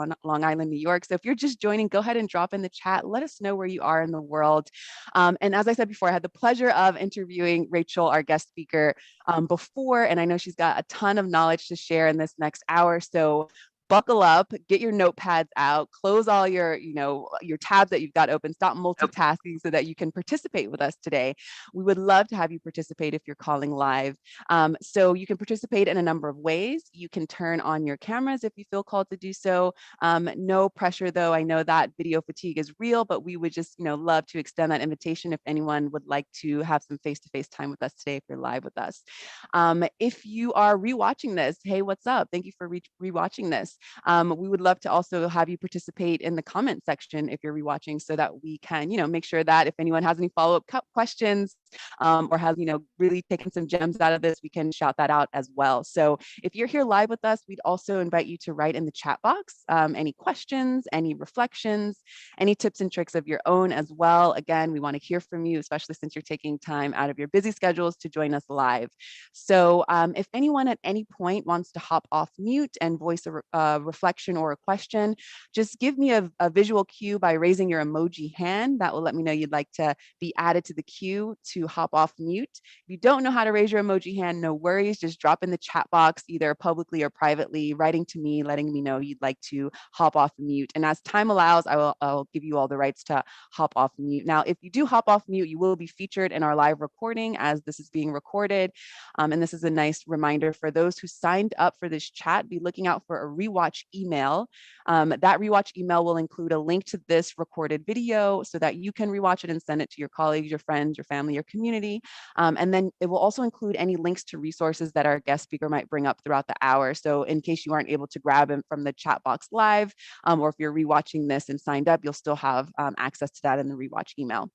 on Long Island, New York. So if you're just joining, go ahead and drop in the chat. Let us know where you are in the world. And as I said before, I had the pleasure of interviewing Rachel, our guest speaker, before, and I know she's got a ton of knowledge to share in this next hour. So buckle up, get your notepads out, close all your, your tabs that you've got open, stop multitasking so that you can participate with us today. We would love to have you participate if you're calling live. So you can participate in a number of ways. You can turn on your cameras if you feel called to do so. No pressure though. I know that video fatigue is real, but we would just, love to extend that invitation if anyone would like to have some face-to-face time with us today if you're live with us. If you are rewatching this, hey, what's up? Thank you for rewatching this. We would love to also have you participate in the comment section if you're rewatching so that we can, make sure that if anyone has any follow-up questions or has, really taken some gems out of this, we can shout that out as well. So if you're here live with us, we'd also invite you to write in the chat box any questions, any reflections, any tips and tricks of your own as well. Again, we want to hear from you, especially since you're taking time out of your busy schedules to join us live. So if anyone at any point wants to hop off mute and voice a reflection or a question, just give me a visual cue by raising your emoji hand. That will let me know you'd like to be added to the queue to hop off mute. If you don't know how to raise your emoji hand, no worries. Just drop in the chat box, either publicly or privately, writing to me, letting me know you'd like to hop off mute. And as time allows, I'll give you all the rights to hop off mute. Now, if you do hop off mute, you will be featured in our live recording as this is being recorded. And this is a nice reminder for those who signed up for this chat, be looking out for a rewatch email. That rewatch email will include a link to this recorded video so that you can rewatch it and send it to your colleagues, your friends, your family, your community. And then it will also include any links to resources that our guest speaker might bring up throughout the hour. So in case you aren't able to grab them from the chat box live, or if you're rewatching this and signed up, you'll still have access to that in the rewatch email.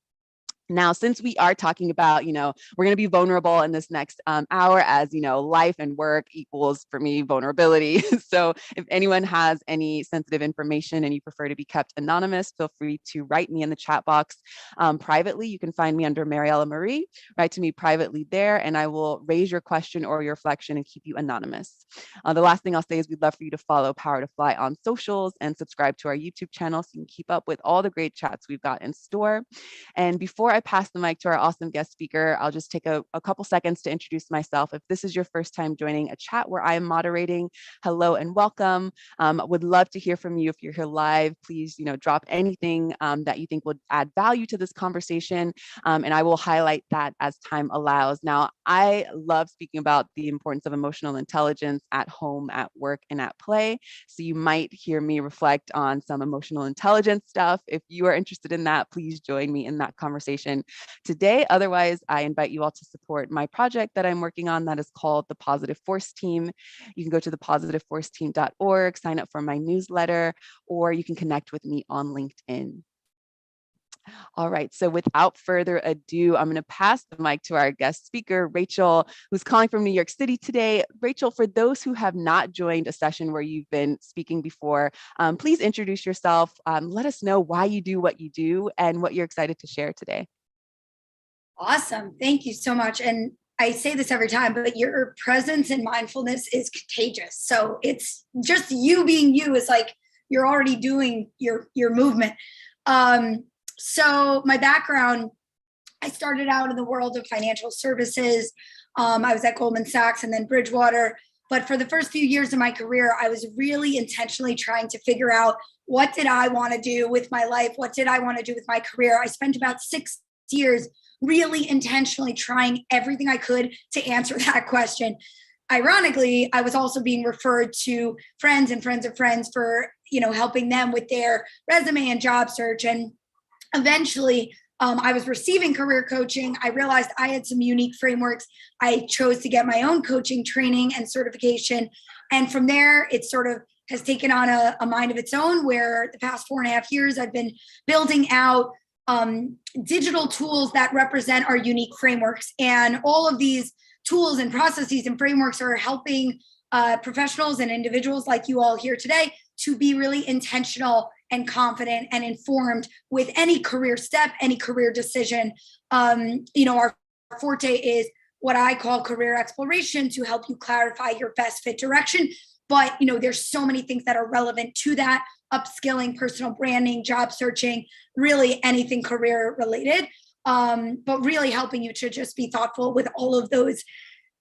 Now, since we are talking about, we're going to be vulnerable in this next hour as, life and work equals for me vulnerability. So if anyone has any sensitive information and you prefer to be kept anonymous, feel free to write me in the chat box privately. You can find me under Mariella Marie. Write to me privately there and I will raise your question or your reflection and keep you anonymous. The last thing I'll say is we'd love for you to follow Power to Fly on socials and subscribe to our YouTube channel so you can keep up with all the great chats we've got in store. And before I pass the mic to our awesome guest speaker, I'll just take a couple seconds to introduce myself. If this is your first time joining a chat where I am moderating, hello and welcome. Would love to hear from you. If you're here live, please, drop anything that you think would add value to this conversation, and I will highlight that as time allows. Now, I love speaking about the importance of emotional intelligence at home, at work, and at play. So you might hear me reflect on some emotional intelligence stuff. If you are interested in that, please join me in that conversation today. Otherwise, I invite you all to support my project that I'm working on that is called the Positive Force Team. You can go to thepositiveforceteam.org, sign up for my newsletter, or you can connect with me on LinkedIn. All right, so without further ado, I'm going to pass the mic to our guest speaker, Rachel, who's calling from New York City today. Rachel, for those who have not joined a session where you've been speaking before, please introduce yourself. Let us know why you do what you do and what you're excited to share today. Awesome. Thank you so much. And I say this every time, but your presence and mindfulness is contagious. So it's just you being you is like you're already doing your movement. So my background, I started out in the world of financial services. I was at Goldman Sachs and then Bridgewater. But for the first few years of my career, I was really intentionally trying to figure out what did I want to do with my life? What did I want to do with my career? I spent about 6 years really intentionally trying everything I could to answer that question. Ironically, I was also being referred to friends and friends of friends for, helping them with their resume and job search. And eventually, I was receiving career coaching. I realized I had some unique frameworks. I chose to get my own coaching training and certification. And from there, it sort of has taken on a mind of its own, where the past 4.5 years, I've been building out digital tools that represent our unique frameworks. And all of these tools and processes and frameworks are helping professionals and individuals like you all here today to be really intentional and confident and informed with any career step, any career decision. Our forte is what I call career exploration to help you clarify your best fit direction. But, there's so many things that are relevant to that upskilling, personal branding, job searching, really anything career related. But really helping you to just be thoughtful with all of those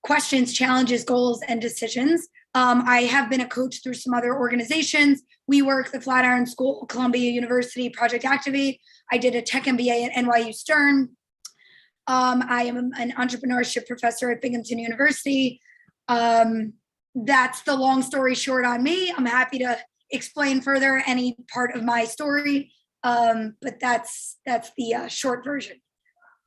questions, challenges, goals, and decisions. I have been a coach through some other organizations. WeWork, the Flatiron School, Columbia University, Project Activate. I did a tech MBA at NYU Stern. I am an entrepreneurship professor at Binghamton University. That's the long story short on me. I'm happy to explain further any part of my story, but that's the short version.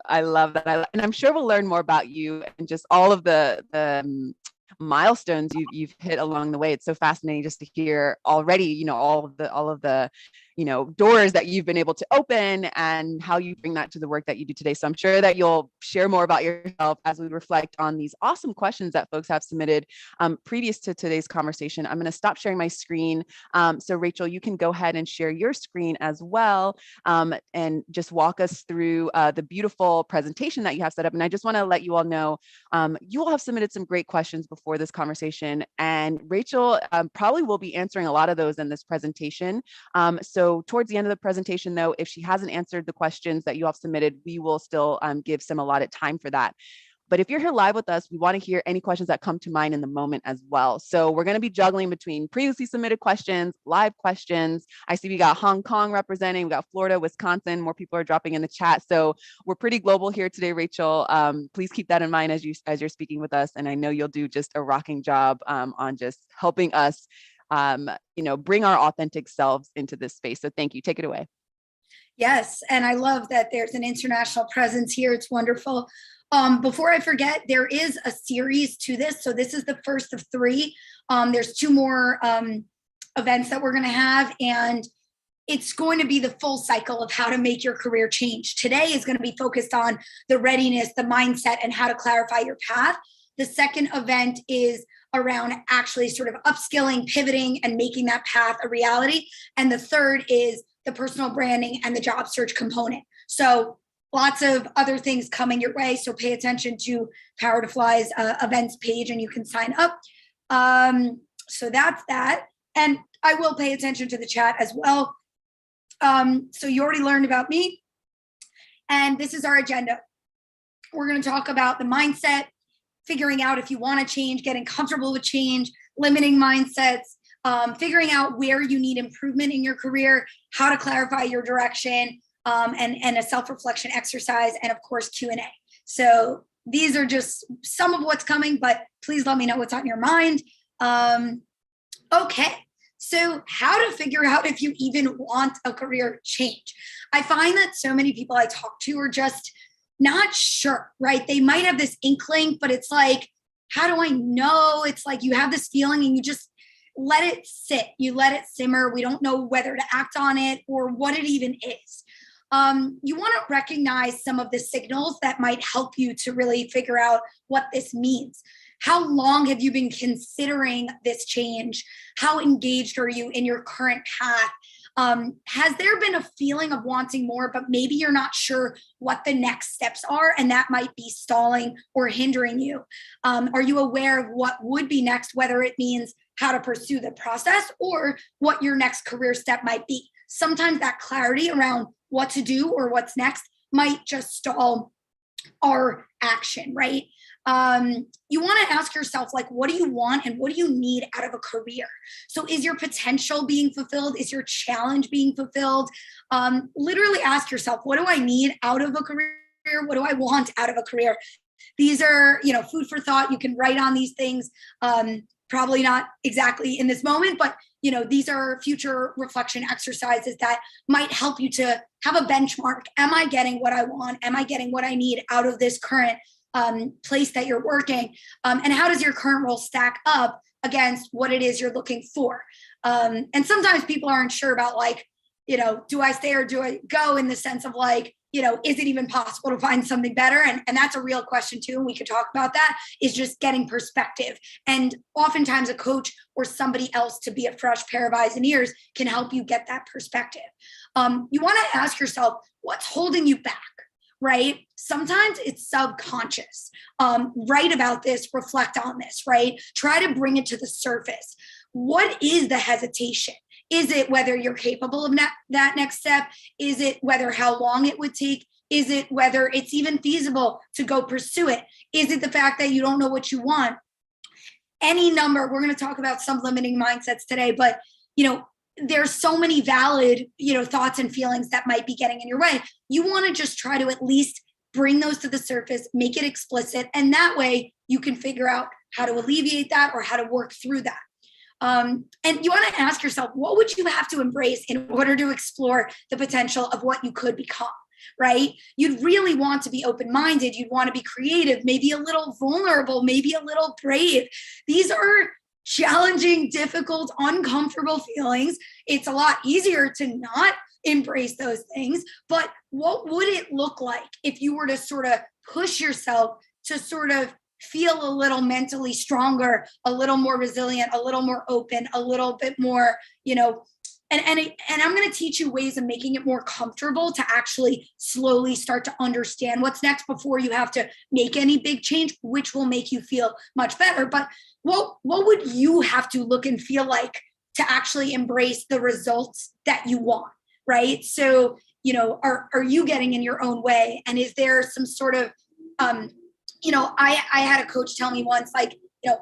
I love that. And I'm sure we'll learn more about you and just all of the milestones you've hit along the way. It's so fascinating just to hear already, all of the doors that you've been able to open and how you bring that to the work that you do today. So I'm sure that you'll share more about yourself as we reflect on these awesome questions that folks have submitted previous to today's conversation. I'm going to stop sharing my screen. So Rachel, you can go ahead and share your screen as well, and just walk us through the beautiful presentation that you have set up. And I just want to let you all know, you all have submitted some great questions before this conversation, and Rachel probably will be answering a lot of those in this presentation. So towards the end of the presentation, though, if she hasn't answered the questions that you all have submitted, we will still give some allotted time for that. But if you're here live with us, we want to hear any questions that come to mind in the moment as well. So we're going to be juggling between previously submitted questions, live questions. I see we got Hong Kong representing, we got Florida, Wisconsin, more people are dropping in the chat. So we're pretty global here today, Rachel. Please keep that in mind as you're speaking with us. And I know you'll do just a rocking job on just helping us bring our authentic selves into this space. So thank you. Take it away. Yes. And I love that there's an international presence here. It's wonderful. Before I forget, there is a series to this. So this is the first of 3. There's 2 more events that we're going to have, and it's going to be the full cycle of how to make your career change. Today is going to be focused on the readiness, the mindset, and how to clarify your path. The second event is around actually sort of upskilling, pivoting, and making that path a reality. And the third is the personal branding and the job search component. So lots of other things coming your way. So pay attention to Power to Fly's events page and you can sign up. So that's that. And I will pay attention to the chat as well. So you already learned about me. And this is our agenda. We're going to talk about the mindset, figuring out if you want to change, getting comfortable with change, limiting mindsets, figuring out where you need improvement in your career, how to clarify your direction, and a self-reflection exercise, and of course, Q&A. So these are just some of what's coming, but please let me know what's on your mind. Okay, so how to figure out if you even want a career change. I find that so many people I talk to are just not sure, right? They might have this inkling, but it's like, how do I know? It's like you have this feeling and you just let it sit. You let it simmer. We don't know whether to act on it or what it even is. You want to recognize some of the signals that might help you to really figure out what this means. How long have you been considering this change? How engaged are you in your current path? Has there been a feeling of wanting more, but maybe you're not sure what the next steps are, and that might be stalling or hindering you? Are you aware of what would be next, whether it means how to pursue the process or what your next career step might be? Sometimes that clarity around what to do or what's next might just stall our action, right? You want to ask yourself, like, what do you want and what do you need out of a career? So is your potential being fulfilled? Is your challenge being fulfilled? Literally ask yourself, what do I need out of a career? What do I want out of a career? These are, food for thought. You can write on these things. Probably not exactly in this moment, but these are future reflection exercises that might help you to have a benchmark. Am I getting what I want? Am I getting what I need out of this current place that you're working? And how does your current role stack up against what it is you're looking for? And sometimes people aren't sure about, like, do I stay or do I go, in the sense of, like, is it even possible to find something better? And that's a real question too. And we could talk about that, is just getting perspective. And oftentimes a coach or somebody else to be a fresh pair of eyes and ears can help you get that perspective. You want to ask yourself, what's holding you back, right? Sometimes it's subconscious. Write about this, reflect on this, right? Try to bring it to the surface. What is the hesitation? Is it whether you're capable of that next step? Is it whether how long it would take? Is it whether it's even feasible to go pursue it? Is it the fact that you don't know what you want? Any number. We're going to talk about some limiting mindsets today, but there's so many valid, thoughts and feelings that might be getting in your way. You want to just try to at least bring those to the surface, make it explicit, and that way you can figure out how to alleviate that or how to work through that. And you want to ask yourself, what would you have to embrace in order to explore the potential of what you could become, right? You'd really want to be open-minded. You'd want to be creative, maybe a little vulnerable, maybe a little brave. These are challenging, difficult, uncomfortable feelings. It's a lot easier to not embrace those things, but what would it look like if you were to sort of push yourself to sort of feel a little mentally stronger, a little more resilient, a little more open, a little bit more, and I'm going to teach you ways of making it more comfortable to actually slowly start to understand what's next before you have to make any big change, which will make you feel much better. But what would you have to look and feel like to actually embrace the results that you want, right? So, are you getting in your own way? And is there some sort of, I had a coach tell me once, like,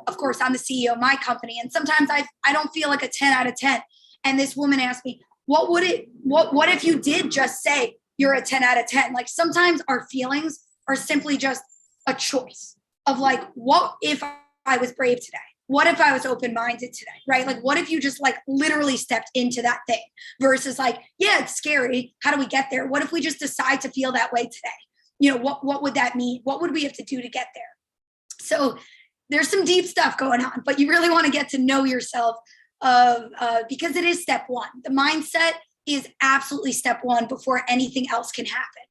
of course, I'm the CEO of my company, and sometimes I don't feel like a 10 out of 10. And this woman asked me, what if you did just say you're a 10 out of 10? Like, sometimes our feelings are simply just a choice of like, what if I was brave today? What if I was open-minded today, right? Like, what if you just like literally stepped into that thing versus like, yeah, it's scary. How do we get there? What if we just decide to feel that way today? What would that mean? What would we have to do to get there? So there's some deep stuff going on, but you really want to get to know yourself because it is step one. The mindset is absolutely step one before anything else can happen.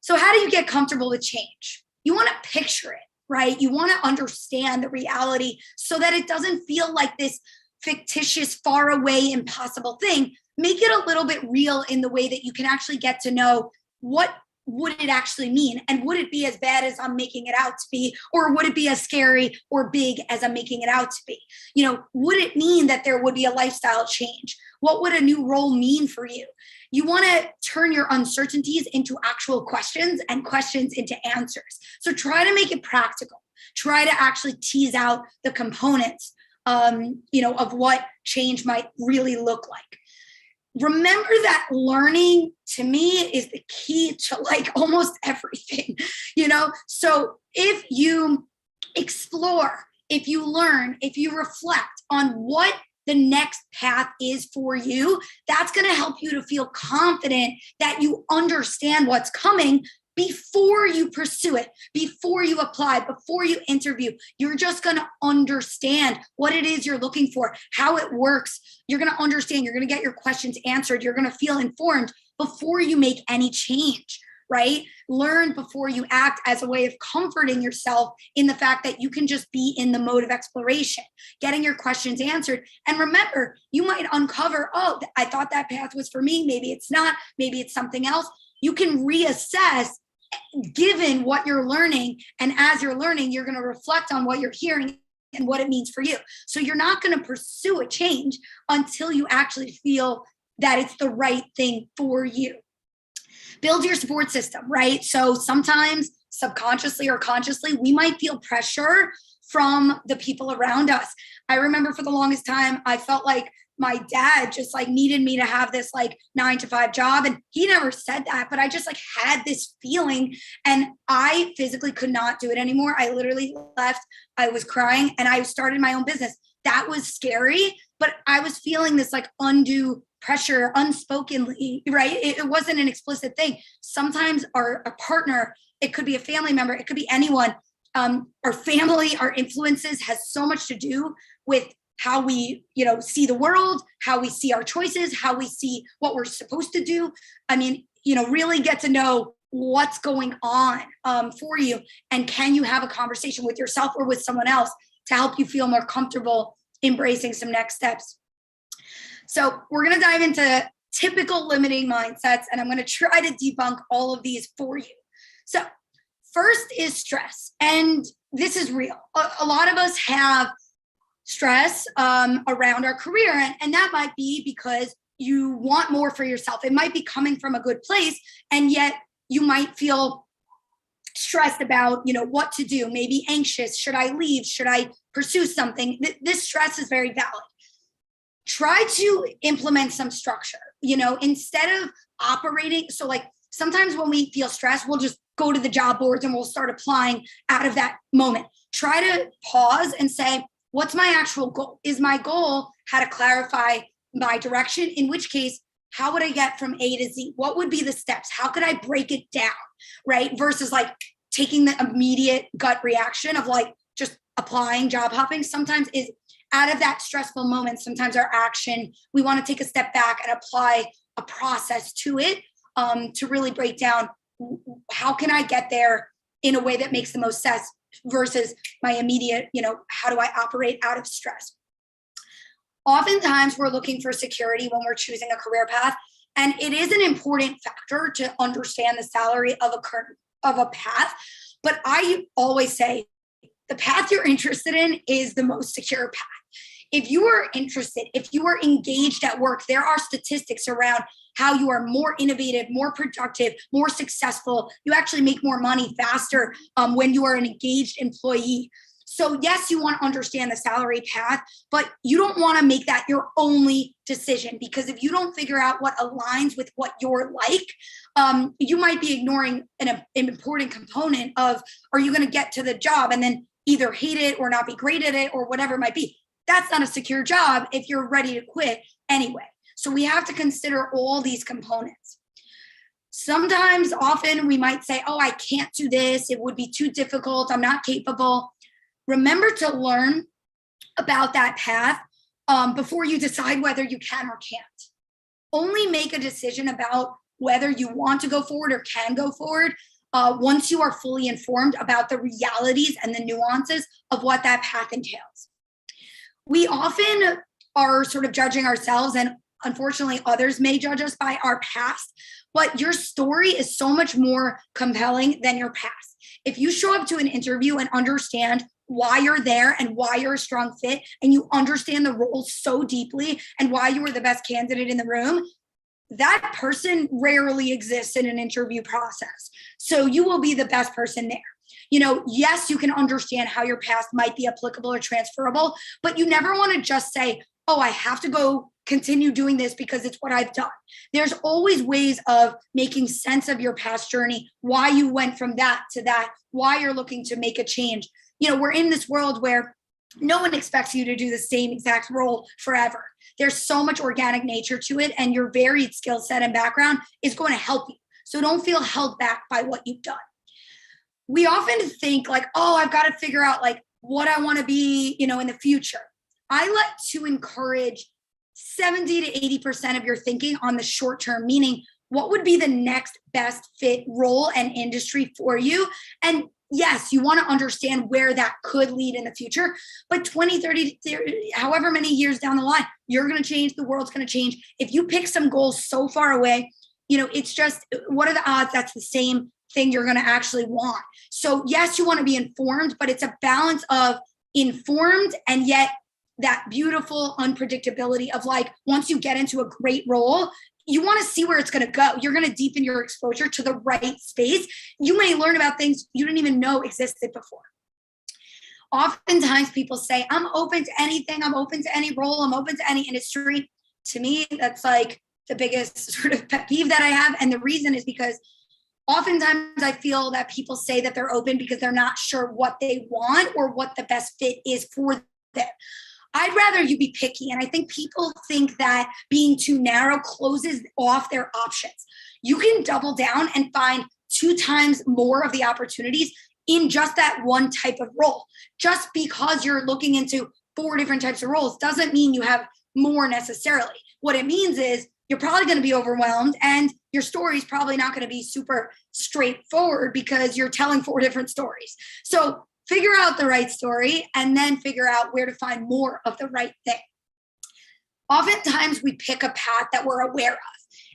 So how do you get comfortable with change? You want to picture it, right? You want to understand the reality so that it doesn't feel like this fictitious, far away, impossible thing. Make it a little bit real in the way that you can actually get to know what would it actually mean? And would it be as bad as I'm making it out to be? Or would it be as scary or big as I'm making it out to be? Would it mean that there would be a lifestyle change? What would a new role mean for you? You want to turn your uncertainties into actual questions and questions into answers. So try to make it practical. Try to actually tease out the components, of what change might really look like. Remember that learning to me is the key to like almost everything, So if you explore, if you learn, if you reflect on what the next path is for you, that's going to help you to feel confident that you understand what's coming before you pursue it, before you apply, before you interview. You're just going to understand what it is you're looking for, how it works. You're going to understand, you're going to get your questions answered. You're going to feel informed before you make any change, right? Learn before you act as a way of comforting yourself in the fact that you can just be in the mode of exploration, getting your questions answered. And remember, you might uncover, oh, I thought that path was for me. Maybe it's not. Maybe it's something else. You can reassess given what you're learning. And as you're learning, you're going to reflect on what you're hearing and what it means for you. So you're not going to pursue a change until you actually feel that it's the right thing for you. Build your support system, right? So sometimes subconsciously or consciously, we might feel pressure from the people around us. I remember for the longest time, I felt like my dad just like needed me to have this like 9-to-5 job. And he never said that, but I just like had this feeling and I physically could not do it anymore. I literally left. I was crying and I started my own business. That was scary, but I was feeling this like undue pressure unspokenly, right? It wasn't an explicit thing. Sometimes our partner, it could be a family member, it could be anyone. Our family, our influences has so much to do with how we, see the world, how we see our choices, how we see what we're supposed to do. I mean, really get to know what's going on for you. And can you have a conversation with yourself or with someone else to help you feel more comfortable embracing some next steps? So we're going to dive into typical limiting mindsets, and I'm going to try to debunk all of these for you. So first is stress. And this is real. A lot of us have stress around our career. And that might be because you want more for yourself. It might be coming from a good place, and yet you might feel stressed about, what to do, maybe anxious. Should I leave? Should I pursue something? This stress is very valid. Try to implement some structure, instead of operating. So like sometimes when we feel stressed, we'll just go to the job boards and we'll start applying out of that moment. Try to pause and say, what's my actual goal? Is my goal how to clarify my direction? In which case, how would I get from A to Z? What would be the steps? How could I break it down, right? Versus like taking the immediate gut reaction of like just applying, job hopping. Sometimes is out of that stressful moment, sometimes our action, we want to take a step back and apply a process to it, to really break down how can I get there in a way that makes the most sense versus my immediate, how do I operate out of stress? Oftentimes we're looking for security when we're choosing a career path, and it is an important factor to understand the salary of a path. But I always say the path you're interested in is the most secure path. If you are interested, if you are engaged at work, there are statistics around how you are more innovative, more productive, more successful. You actually make more money faster when you are an engaged employee. So yes, you want to understand the salary path, but you don't want to make that your only decision, because if you don't figure out what aligns with what you're like, you might be ignoring an important component of, are you going to get to the job and then either hate it or not be great at it or whatever it might be? That's not a secure job if you're ready to quit anyway. So we have to consider all these components. Sometimes, often we might say, oh, I can't do this. It would be too difficult. I'm not capable. Remember to learn about that path before you decide whether you can or can't. Only make a decision about whether you want to go forward or can go forward once you are fully informed about the realities and the nuances of what that path entails. We often are sort of judging ourselves, and unfortunately others may judge us by our past, but your story is so much more compelling than your past. If you show up to an interview and understand why you're there and why you're a strong fit, and you understand the role so deeply and why you were the best candidate in the room, that person rarely exists in an interview process. So you will be the best person there. Yes, you can understand how your past might be applicable or transferable, but you never want to just say, oh, I have to go continue doing this because it's what I've done. There's always ways of making sense of your past journey, why you went from that to that, why you're looking to make a change. We're in this world where no one expects you to do the same exact role forever. There's so much organic nature to it, and your varied skill set and background is going to help you. So don't feel held back by what you've done. We often think like, oh, I've got to figure out like what I want to be, in the future. I like to encourage 70 to 80% of your thinking on the short term, meaning what would be the next best fit role and industry for you. And yes, you want to understand where that could lead in the future, but 20, 30, however many years down the line, you're going to change, the world's going to change. If you pick some goals so far away, it's just, what are the odds that's the same thing you're going to actually want? So yes, you want to be informed, but it's a balance of informed and yet that beautiful unpredictability of like, once you get into a great role, you want to see where it's going to go. You're going to deepen your exposure to the right space. You may learn about things you didn't even know existed before. Oftentimes people say, I'm open to anything. I'm open to any role. I'm open to any industry. To me, that's like the biggest sort of pet peeve that I have. And the reason is because oftentimes I feel that people say that they're open because they're not sure what they want or what the best fit is for them. I'd rather you be picky. And I think people think that being too narrow closes off their options. You can double down and find 2 times more of the opportunities in just that one type of role. Just because you're looking into 4 different types of roles doesn't mean you have more necessarily. What it means is you're probably going to be overwhelmed and your story is probably not going to be super straightforward because you're telling 4 different stories. So figure out the right story and then figure out where to find more of the right thing. Oftentimes we pick a path that we're aware of.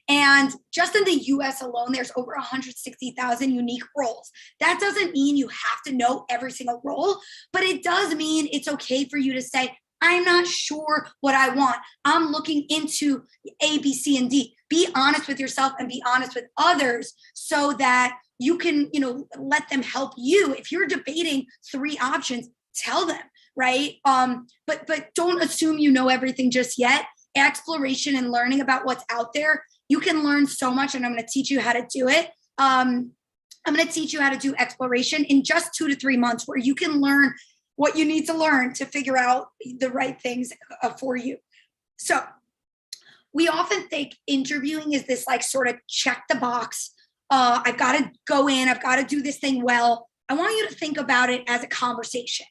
And just in the US alone, there's over 160,000 unique roles. That doesn't mean you have to know every single role, but it does mean it's okay for you to say, I'm not sure what I want. I'm looking into A, B, C, and D. Be honest with yourself and be honest with others so that you can, let them help you. If you're debating 3 options, tell them, right? But don't assume you know everything just yet. Exploration and learning about what's out there. You can learn so much, and I'm going to teach you how to do it. I'm going to teach you how to do exploration in just 2 to 3 months, where you can learn what you need to learn to figure out the right things for you. So we often think interviewing is this like sort of check the box. I've got to go in, I've got to do this thing well. I want you to think about it as a conversation,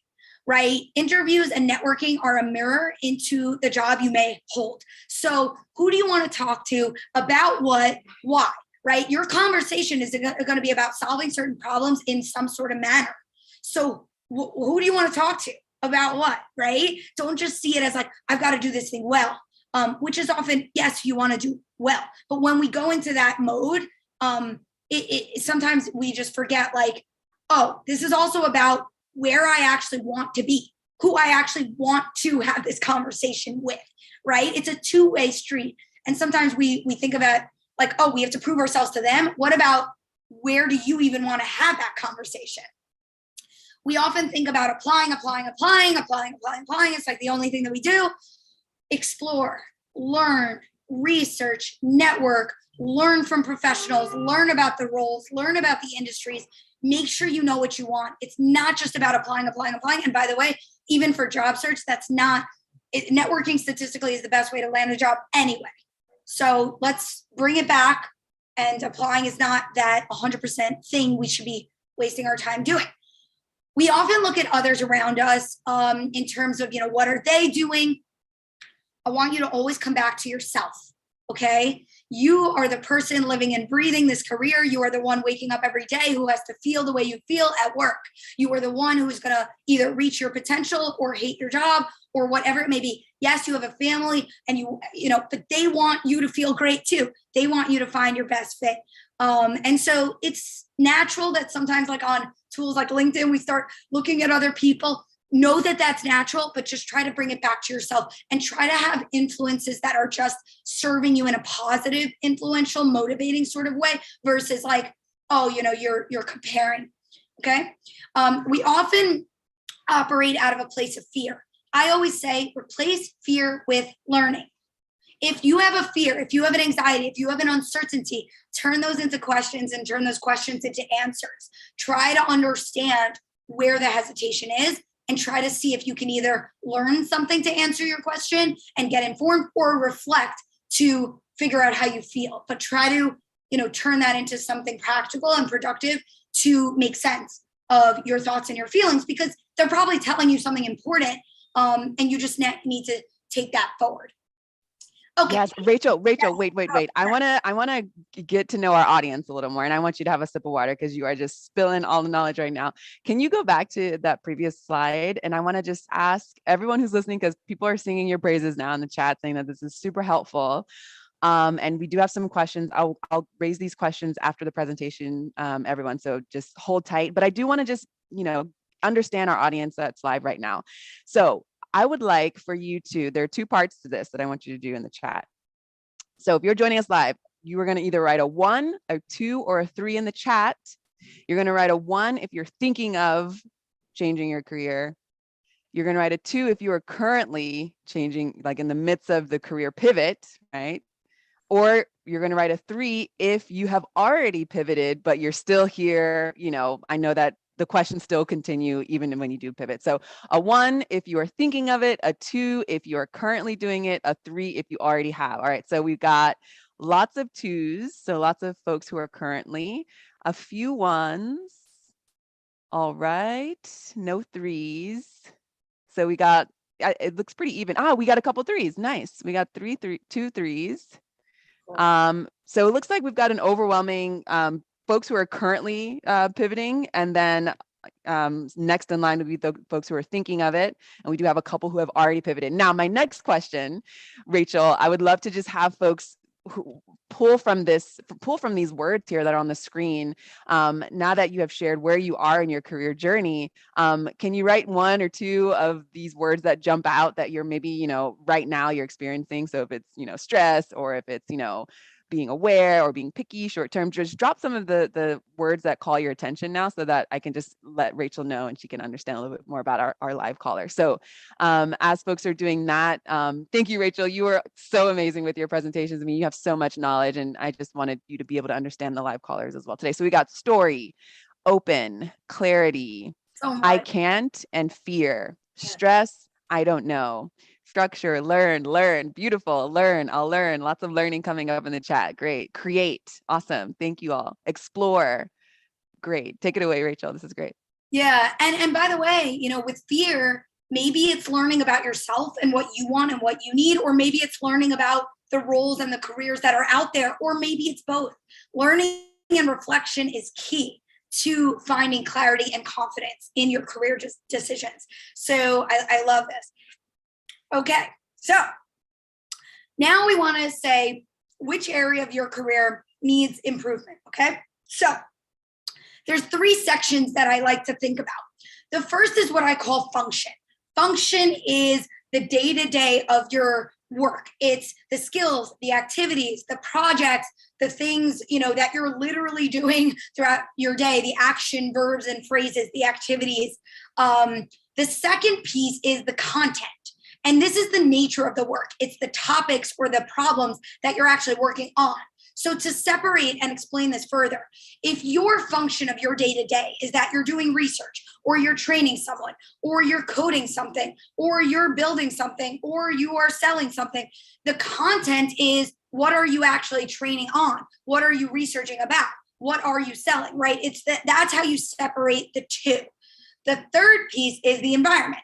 right? Interviews and networking are a mirror into the job you may hold. So who do you want to talk to about what, why, right? Your conversation is going to be about solving certain problems in some sort of manner. So who do you want to talk to about what, right? Don't just see it as like, I've got to do this thing well, which is often, yes, you want to do well. But when we go into that mode, sometimes we just forget like, oh, this is also about where I actually want to be, who I actually want to have this conversation with, right? It's a two-way street. And sometimes we think of it like, oh, we have to prove ourselves to them. What about where do you even want to have that conversation? We often think about applying. It's like the only thing that we do. Explore, learn, research, network, learn from professionals, learn about the roles, learn about the industries. Make sure you know what you want. It's not just about applying. And by the way, even for job search, networking statistically is the best way to land a job anyway. So let's bring it back. And applying is not that 100% thing we should be wasting our time doing. We often look at others around us in terms of, what are they doing? I want you to always come back to yourself, okay? You are the person living and breathing this career. You are the one waking up every day who has to feel the way you feel at work. You are the one who is going to either reach your potential or hate your job or whatever it may be. Yes, you have a family and but they want you to feel great too. They want you to find your best fit. And so it's natural that sometimes like on tools like LinkedIn, we start looking at other people. Know that that's natural, but just try to bring it back to yourself and try to have influences that are just serving you in a positive, influential, motivating sort of way versus like, oh, you're comparing. Okay. We often operate out of a place of fear. I always say replace fear with learning. If you have a fear, if you have an anxiety, if you have an uncertainty, turn those into questions and turn those questions into answers. Try to understand where the hesitation is and try to see if you can either learn something to answer your question and get informed or reflect to figure out how you feel. But try to, turn that into something practical and productive to make sense of your thoughts and your feelings because they're probably telling you something important and you just need to take that forward. Okay. Yes, Rachel, wait. I want to get to know our audience a little more, and I want you to have a sip of water because you are just spilling all the knowledge right now. Can you go back to that previous slide? And I want to just ask everyone who's listening, because people are singing your praises now in the chat, saying that this is super helpful. And we do have some questions. I'll raise these questions after the presentation, everyone. So just hold tight. But I do want to just, understand our audience that's live right now. So I would like for you there are 2 parts to this that I want you to do in the chat. So if you're joining us live, you are going to either write a 1, a 2, or a 3 in the chat. You're going to write a 1 if you're thinking of changing your career. You're going to write a 2 if you are currently changing, like in the midst of the career pivot, right? Or you're going to write a 3 if you have already pivoted, but you're still here. I know that the questions still continue even when you do pivot. So a 1 if you are thinking of it, a 2 if you are currently doing it, a 3 if you already have. All right, so we've got lots of 2s, so lots of folks who are currently, a few 1s. All right, no 3s. So we got, it looks pretty even. We got a couple 3s. Nice. We got 2 3s. So it looks like we've got an overwhelming folks who are currently pivoting, and then next in line would be the folks who are thinking of it, and we do have a couple who have already pivoted. Now, my next question, Rachel, I would love to just have folks pull from these words here that are on the screen. Now that you have shared where you are in your career journey, can you write one or two of these words that jump out that you're maybe, right now you're experiencing? So if it's, stress, or if it's, being aware or being picky, short term, just drop some of the words that call your attention now, so that I can just let Rachel know and she can understand a little bit more about our live caller. So as folks are doing that, thank you, Rachel. You were so amazing with your presentations. I mean, you have so much knowledge, and I just wanted you to be able to understand the live callers as well today. So we got story, open, clarity, So I much. can't, and fear, stress, I don't know. Structure, learn, beautiful, I'll learn. Lots of learning coming up in the chat. Great. Create, awesome. Thank you all. Explore, great. Take it away, Rachel. This is great. Yeah. And by the way, with fear, maybe it's learning about yourself and what you want and what you need, or maybe it's learning about the roles and the careers that are out there, or maybe it's both. Learning and reflection is key to finding clarity and confidence in your career decisions. So I love this. Okay, so now we want to say which area of your career needs improvement, okay? So there's 3 sections that I like to think about. The first is what I call function. Function is the day-to-day of your work. It's the skills, the activities, the projects, the things, that you're literally doing throughout your day, the action, verbs, and phrases, the activities. The second piece is the content. And this is the nature of the work. It's the topics or the problems that you're actually working on. So to separate and explain this further, if your function of your day-to-day is that you're doing research, or you're training someone, or you're coding something, or you're building something, or you are selling something, the content is, what are you actually training on? What are you researching about? What are you selling, right? That's how you separate the two. The third piece is the environment.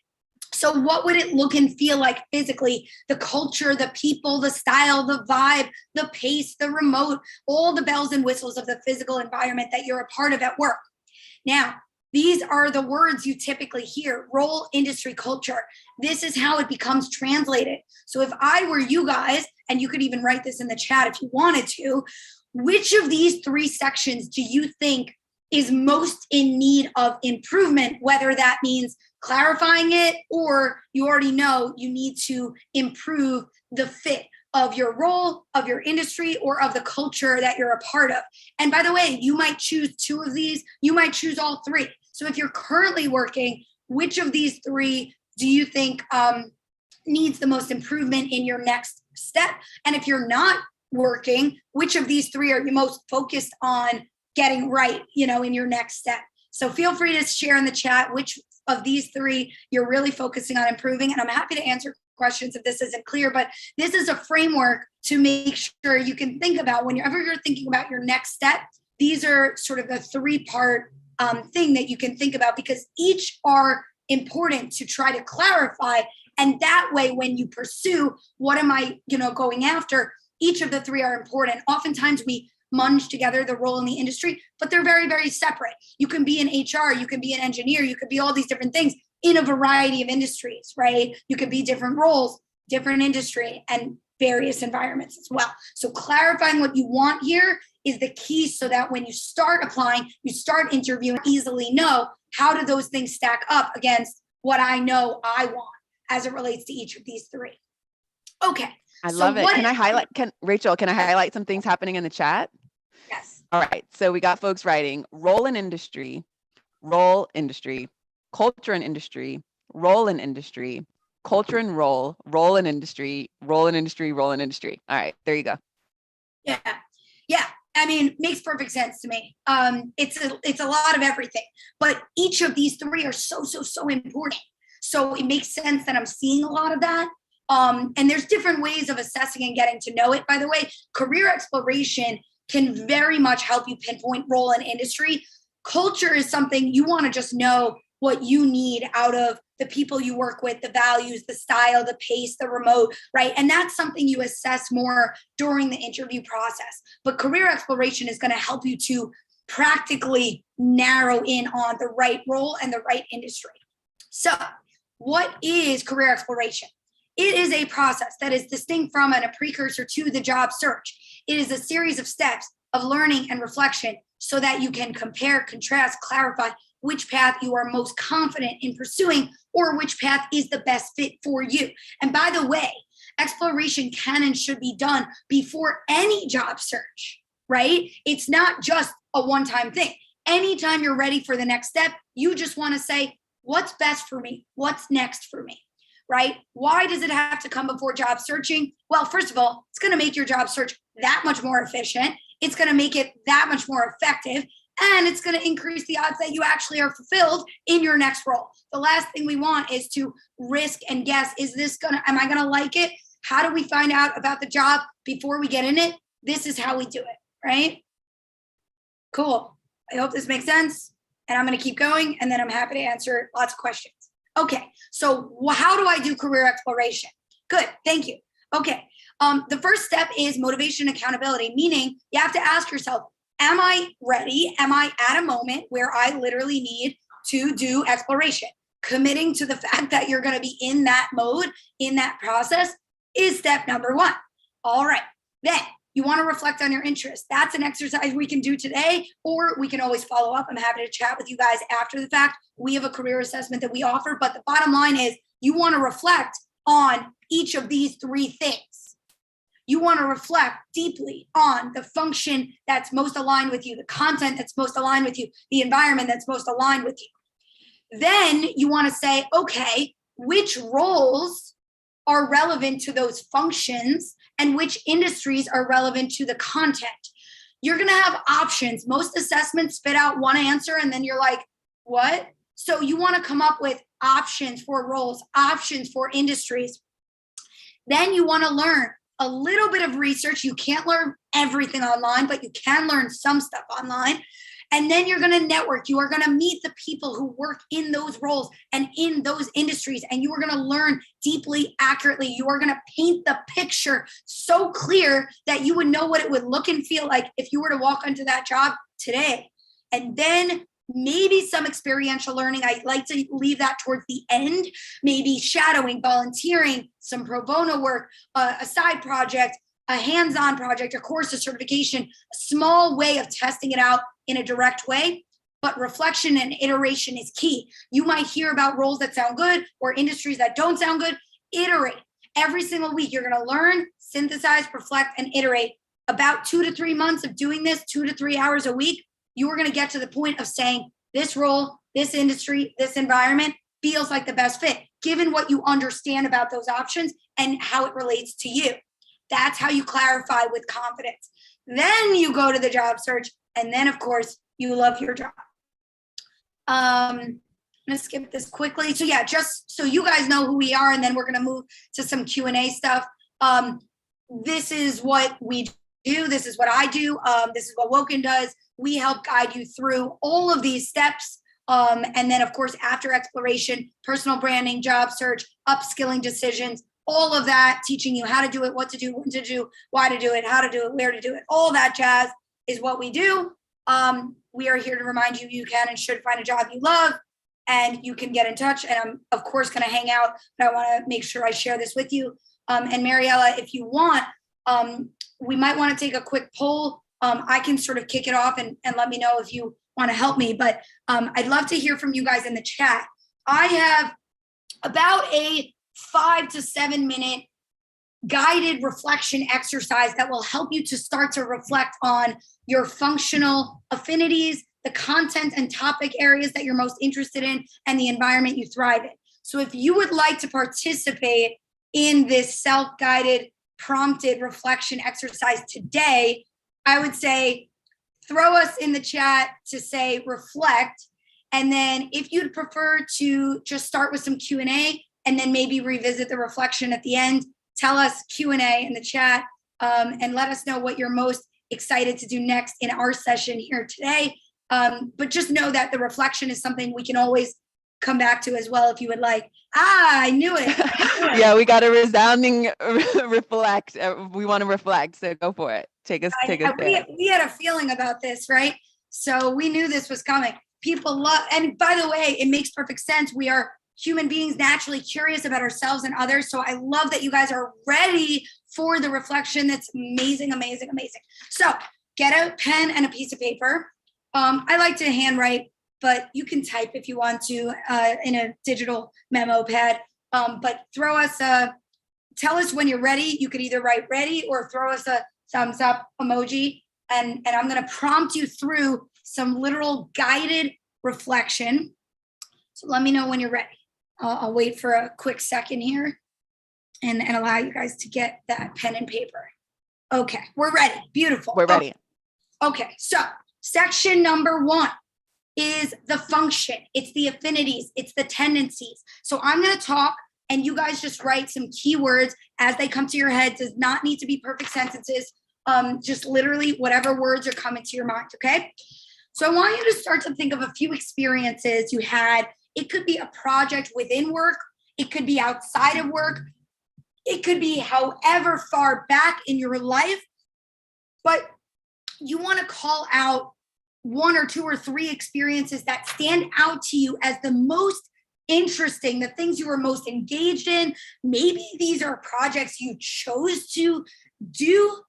So what would it look and feel like physically? The culture, the people, the style, the vibe, the pace, the remote, all the bells and whistles of the physical environment that you're a part of at work. Now, these are the words you typically hear: role, industry, culture. This is how it becomes translated. So if I were you guys, and you could even write this in the chat if you wanted to, which of these 3 sections do you think is most in need of improvement, whether that means clarifying it, or you already know you need to improve the fit of your role, of your industry, or of the culture that you're a part of. And by the way, you might choose 2 of these, you might choose all 3. So if you're currently working, which of these 3 do you think needs the most improvement in your next step? And if you're not working, which of these 3 are you most focused on getting right, in your next step? So feel free to share in the chat which of these 3 you're really focusing on improving. And I'm happy to answer questions if this isn't clear, but this is a framework to make sure you can think about whenever you're thinking about your next step. These are sort of the 3-part thing that you can think about, because each are important to try to clarify. And that way, when you pursue, what am I, going after? Each of the 3 are important. Oftentimes we munge together the role in the industry, but they're very, very separate. You can be an HR, you can be an engineer, you could be all these different things in a variety of industries, right? You could be different roles, different industry, and various environments as well. So clarifying what you want here is the key, so that when you start applying, you start interviewing, easily know how do those things stack up against what I know I want as it relates to each of these 3. Okay. I love it. Rachel, can I highlight some things happening in the chat? Yes. All right. So we got folks writing role in industry, culture in industry, role in industry, culture and role in industry, role in industry, role in industry. All right. There you go. Yeah. Yeah. I mean, makes perfect sense to me. It's a lot of everything, but each of these 3 are so important. So it makes sense that I'm seeing a lot of that. And there's different ways of assessing and getting to know it. By the way, career exploration can very much help you pinpoint role in industry. Culture is something you want to just know what you need out of the people you work with, the values, the style, the pace, the remote, right? And that's something you assess more during the interview process. But career exploration is going to help you to practically narrow in on the right role and the right industry. So what is career exploration? It is a process that is distinct from and a precursor to the job search. It is a series of steps of learning and reflection so that you can compare, contrast, clarify which path you are most confident in pursuing or which path is the best fit for you. And by the way, exploration can and should be done before any job search, right? It's not just a one-time thing. Anytime you're ready for the next step, you just want to say, what's best for me? What's next for me? Right? Why does it have to come before job searching? Well, first of all, it's going to make your job search that much more efficient. It's going to make it that much more effective. And it's going to increase the odds that you actually are fulfilled in your next role. The last thing we want is to risk and guess, am I going to like it? How do we find out about the job before we get in it? This is how we do it, right? Cool. I hope this makes sense. And I'm going to keep going, and then I'm happy to answer lots of questions. Okay, so how do I do career exploration? Good, thank you. Okay, the first step is motivation accountability, meaning you have to ask yourself, am I ready? Am I at a moment where I literally need to do exploration? Committing to the fact that you're going to be in that mode, in that process, is step number one. All right, then you want to reflect on your interests. That's an exercise we can do today, or we can always follow up. I'm happy to chat with you guys after the fact. We have a career assessment that we offer, but the bottom line is you want to reflect on each of these three things. You want to reflect deeply on the function that's most aligned with you, the content that's most aligned with you, the environment that's most aligned with you. Then you want to say, okay, which roles are relevant to those functions and which industries are relevant to the content. You're going to have options. Most assessments spit out one answer and then you're like, what? So you want to come up with options for roles, options for industries. Then you want to learn a little bit of research. You can't learn everything online, but you can learn some stuff online. And then you're going to network. You are going to meet the people who work in those roles and in those industries. And you are going to learn deeply, accurately. You are going to paint the picture so clear that you would know what it would look and feel like if you were to walk into that job today. And then maybe some experiential learning. I like to leave that towards the end. Maybe shadowing, volunteering, some pro bono work, a side project, a hands-on project, a course, a certification, a small way of testing it out in a direct way. But reflection and iteration is key. You might hear about roles that sound good or industries that don't sound good. Iterate. Every single week, you're going to learn, synthesize, reflect, and iterate. About 2 to 3 months of doing this, 2 to 3 hours a week, you are going to get to the point of saying, this role, this industry, this environment feels like the best fit, given what you understand about those options and how it relates to you. That's how you clarify with confidence. Then you go to the job search, and then, of course, you love your job. I'm going to skip this quickly. So yeah, just so you guys know who we are, and then we're going to move to some Q&A stuff. This is what we do. This is what I do. This is what Woken does. We help guide you through all of these steps. And then, of course, after exploration, personal branding, job search, upskilling decisions, all of that, teaching you how to do it, what to do, when to do, why to do it, how to do it, where to do it, all that jazz is what we do. We are here to remind you can and should find a job you love, and you can get in touch. And I'm, of course, going to hang out, but I want to make sure I share this with you. And Mariella, if you want, we might want to take a quick poll. I can sort of kick it off and let me know if you want to help me, but I'd love to hear from you guys in the chat. I have about a 5 to 7 minute guided reflection exercise that will help you to start to reflect on your functional affinities, the content and topic areas that you're most interested in, and the environment you thrive in. So if you would like to participate in this self-guided, prompted reflection exercise today, I would say throw us in the chat to say reflect. And then if you'd prefer to just start with some Q&A and then maybe revisit the reflection at the end, tell us Q&A in the chat, and let us know what you're most excited to do next in our session here today. But just know that the reflection is something we can always come back to as well if you would like. I knew it. Yeah, we got a resounding reflect. We want to reflect, so go for it. Take us there. We had a feeling about this, right? So we knew this was coming. People love, and by the way, it makes perfect sense. We are human beings naturally curious about ourselves and others. So I love that you guys are ready for the reflection. That's amazing, amazing, amazing. So get a pen and a piece of paper. I like to handwrite, but you can type if you want to in a digital memo pad. But tell us when you're ready. You could either write ready or throw us a thumbs up emoji. And I'm going to prompt you through some literal guided reflection. So let me know when you're ready. I'll wait for a quick second here and allow you guys to get that pen and paper. Okay, we're ready. Beautiful. We're ready. Okay, so section number 1 is the function. It's the affinities. It's the tendencies. So I'm going to talk and you guys just write some keywords as they come to your head. Does not need to be perfect sentences. Just literally whatever words are coming to your mind, okay? So I want you to start to think of a few experiences you had. It could be a project within work. It could be outside of work. It could be however far back in your life. But you want to call out 1 or 2 or 3 experiences that stand out to you as the most interesting, the things you were most engaged in. Maybe these are projects you chose to do,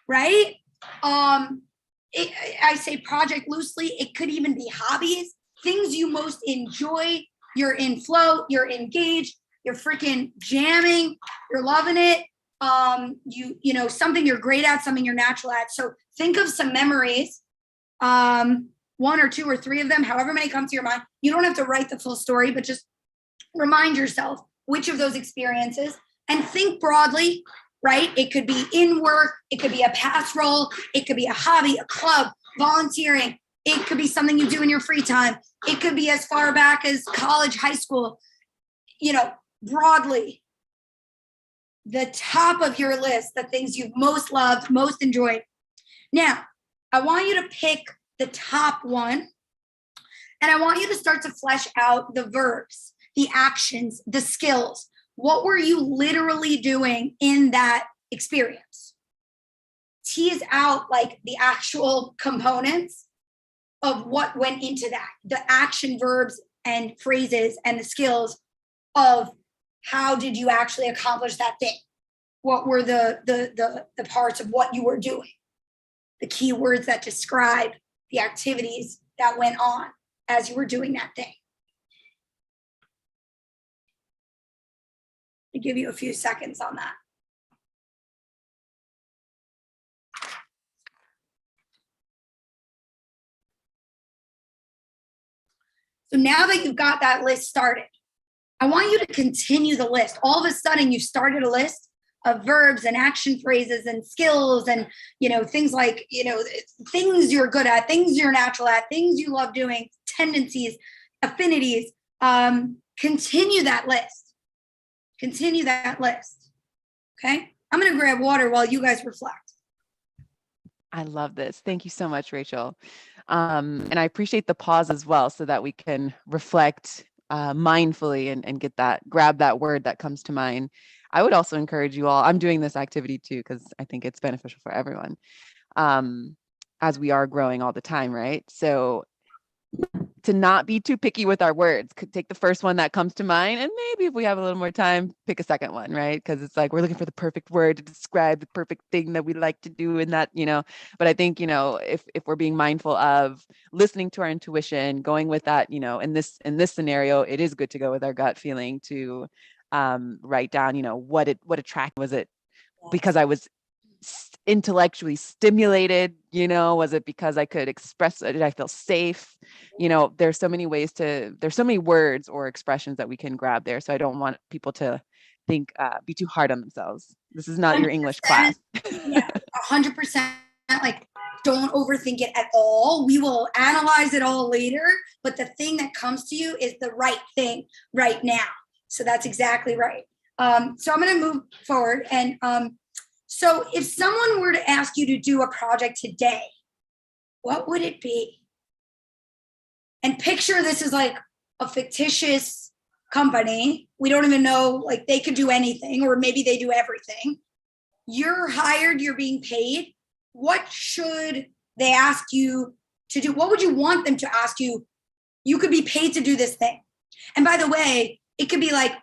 right? I say project loosely. It could even be hobbies, things you most enjoy. You're in flow, you're engaged, you're freaking jamming, you're loving it. You know, something you're great at, something you're natural at. So think of some memories, 1 or 2 or 3 of them, however many come to your mind. You don't have to write the full story, but just remind yourself which of those experiences, and think broadly, right? It could be in work, it could be a past role, it could be a hobby, a club, volunteering. It could be something you do in your free time. It could be as far back as college, high school, you know, broadly. The top of your list, the things you've most loved, most enjoyed. Now, I want you to pick the top one, and I want you to start to flesh out the verbs, the actions, the skills. What were you literally doing in that experience? Tease out like the actual components of what went into that, the action verbs and phrases and the skills of how did you actually accomplish that thing? What were the parts of what you were doing? The keywords that describe the activities that went on as you were doing that thing. I'll give you a few seconds on that. So now that you've got that list started, I want you to continue the list. All of a sudden, you've started a list of verbs and action phrases and skills and, you know, things like, you know, things you're good at, things you're natural at, things you love doing, tendencies, affinities. Continue that list. Continue that list. Okay? I'm going to grab water while you guys reflect. I love this. Thank you so much, Rachel. And I appreciate the pause as well so that we can reflect mindfully and grab that word that comes to mind. I would also encourage you all, I'm doing this activity too, because I think it's beneficial for everyone, as we are growing all the time, right? So to not be too picky with our words, could take the first one that comes to mind, and maybe if we have a little more time, pick a second one, right? Because it's like we're looking for the perfect word to describe the perfect thing that we like to do in that, you know. But I think, you know, if we're being mindful of listening to our intuition, going with that, you know, in this scenario, it is good to go with our gut feeling to write down, you know, what attracted. Was it because I was intellectually stimulated, you know? Was it because I could express it? Did I feel safe? You know, there's so many words or expressions that we can grab there. So I don't want people to think, be too hard on themselves. This is not your English class. Yeah, 100%. Like, don't overthink it at all. We will analyze it all later, but the thing that comes to you is the right thing right now. So that's exactly right. So I'm going to move forward. And so if someone were to ask you to do a project today, what would it be? And picture this is like a fictitious company. We don't even know, like they could do anything, or maybe they do everything. You're hired, you're being paid. What should they ask you to do? What would you want them to ask you? You could be paid to do this thing. And by the way, it could be like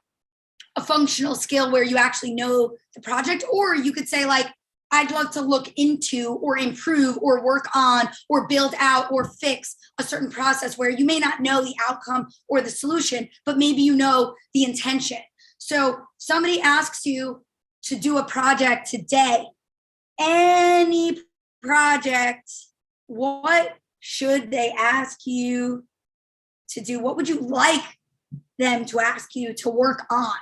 a functional skill where you actually know the project, or you could say like, I'd love to look into or improve or work on or build out or fix a certain process where you may not know the outcome or the solution, but maybe you know the intention. So somebody asks you to do a project today, any project, what should they ask you to do? What would you like them to ask you to work on?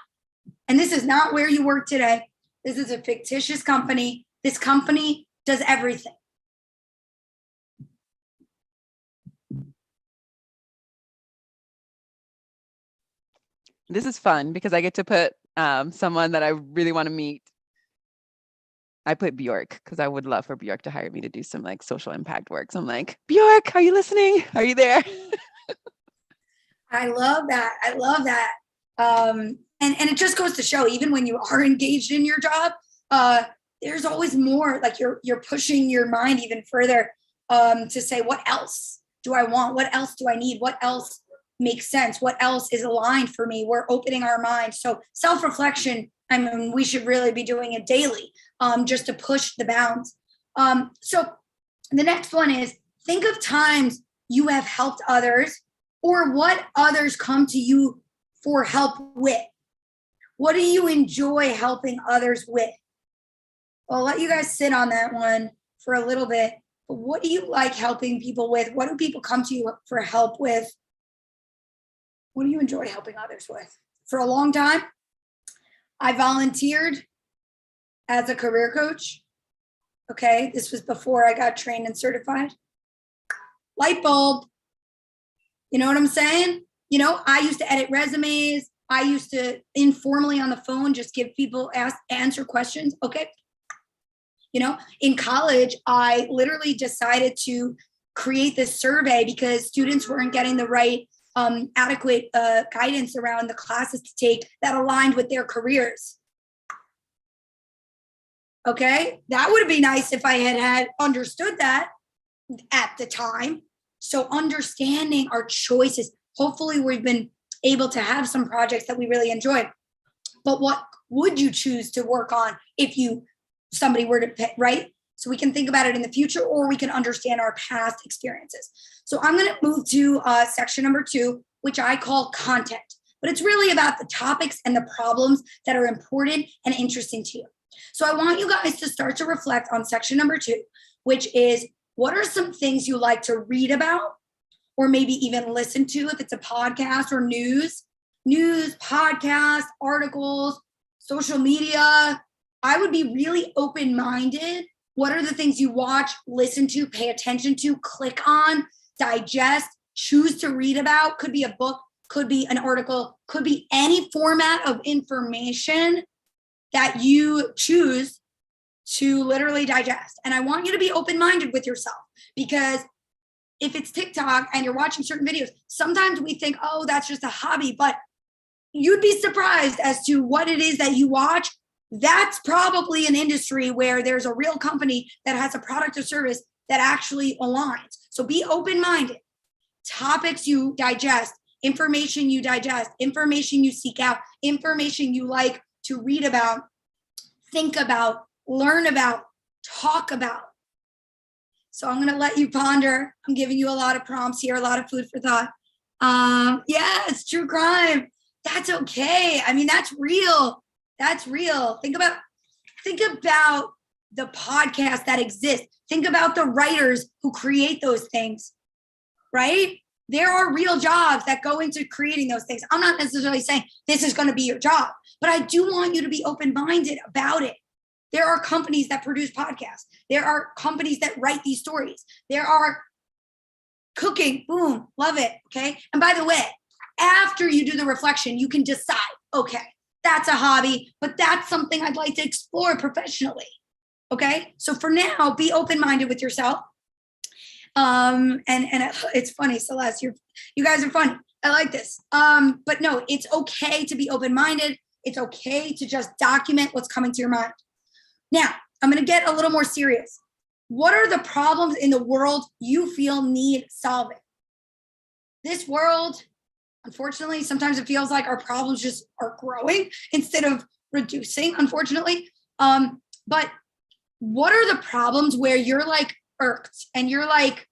And this is not where you work today. This is a fictitious company. This company does everything. This is fun because I get to put someone that I really want to meet. I put Bjork because I would love for Bjork to hire me to do some like social impact work. So I'm like, Bjork, are you listening? Are you there? I love that. I love that. And it just goes to show, even when you are engaged in your job, there's always more. Like you're pushing your mind even further to say, what else do I want? What else do I need? What else makes sense? What else is aligned for me? We're opening our minds. So self-reflection, I mean, we should really be doing it daily, just to push the bounds. So the next one is, think of times you have helped others or what others come to you for help with. What do you enjoy helping others with? Well, I'll let you guys sit on that one for a little bit. But what do you like helping people with? What do people come to you for help with? What do you enjoy helping others with? For a long time, I volunteered as a career coach. Okay, this was before I got trained and certified. Light bulb. You know what I'm saying? You know, I used to edit resumes. I used to informally on the phone just give people answer questions. Okay. You know, in college, I literally decided to create this survey because students weren't getting the right adequate guidance around the classes to take that aligned with their careers. Okay, that would be nice if I had understood that at the time. So understanding our choices. Hopefully we've been able to have some projects that we really enjoy. But what would you choose to work on if somebody were to pick, right? So we can think about it in the future, or we can understand our past experiences. So I'm going to move to section number 2, which I call content. But it's really about the topics and the problems that are important and interesting to you. So I want you guys to start to reflect on section number 2, which is, what are some things you like to read about, or maybe even listen to if it's a podcast or news, podcasts, articles, social media. I would be really open-minded. What are the things you watch, listen to, pay attention to, click on, digest, choose to read about? Could be a book, could be an article, could be any format of information that you choose to literally digest. And I want you to be open-minded with yourself, because if it's TikTok and you're watching certain videos, sometimes we think, oh, that's just a hobby, but you'd be surprised as to what it is that you watch. That's probably an industry where there's a real company that has a product or service that actually aligns. So be open-minded. Topics you digest, information you digest, information you seek out, information you like to read about, think about, learn about, talk about. So I'm going to let you ponder. I'm giving you a lot of prompts here, a lot of food for thought. Yes, true crime. That's okay. I mean, that's real. That's real. Think about the podcast that exists. Think about the writers who create those things, right? There are real jobs that go into creating those things. I'm not necessarily saying this is going to be your job, but I do want you to be open-minded about it. There are companies that produce podcasts. There are companies that write these stories. There are cooking, boom, love it, okay? And by the way, after you do the reflection, you can decide, okay, that's a hobby, but that's something I'd like to explore professionally, okay? So for now, be open-minded with yourself. And it's funny, Celeste, you guys are funny. I like this. But no, it's okay to be open-minded. It's okay to just document what's coming to your mind. Now, I'm going to get a little more serious. What are the problems in the world you feel need solving? This world Unfortunately, sometimes it feels like our problems just are growing instead of reducing, unfortunately. But what are the problems where you're like irked and you're like,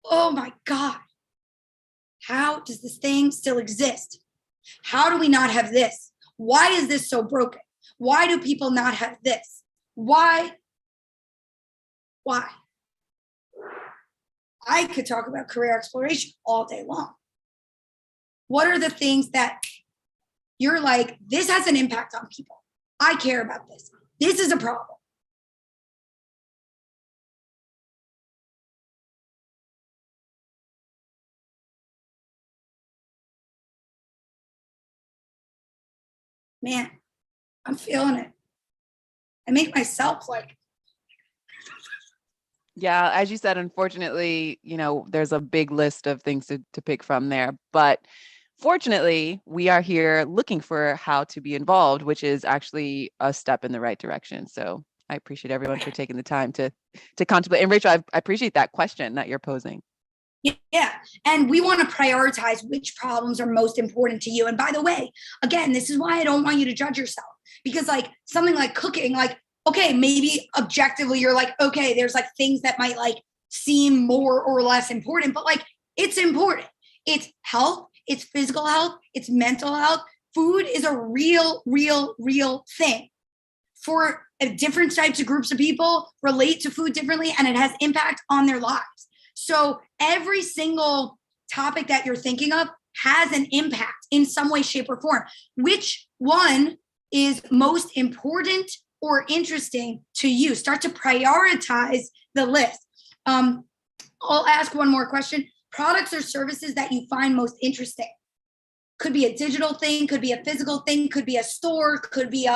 oh my God, how does this thing still exist? How do we not have this? Why is this so broken? Why do people not have this? Why? I could talk about career exploration all day long. What are the things that you're like, this has an impact on people? I care about this. This is a problem. Man, I'm feeling it. I make myself like. Yeah, as you said, unfortunately, there's a big list of things to pick from there. But fortunately, we are here looking for how to be involved, which is actually a step in the right direction. So I appreciate everyone for taking the time to contemplate. And Rachel, I appreciate that question that you're posing. Yeah. And we want to prioritize which problems are most important to you. And by the way, again, this is why I don't want you to judge yourself, because like something like cooking, like, okay, maybe objectively you're like, okay, there's like things that might like seem more or less important, but like it's important. It's health, it's physical health, it's mental health. Food is a real thing. For different types of groups of people relate to food differently, and it has impact on their lives. So every single topic that you're thinking of has an impact in some way, shape, or form. Which one is most important or interesting to you? Start to prioritize the list. I'll ask one more question. Products or services that you find most interesting. Could be a digital thing, could be a physical thing, could be a store, could be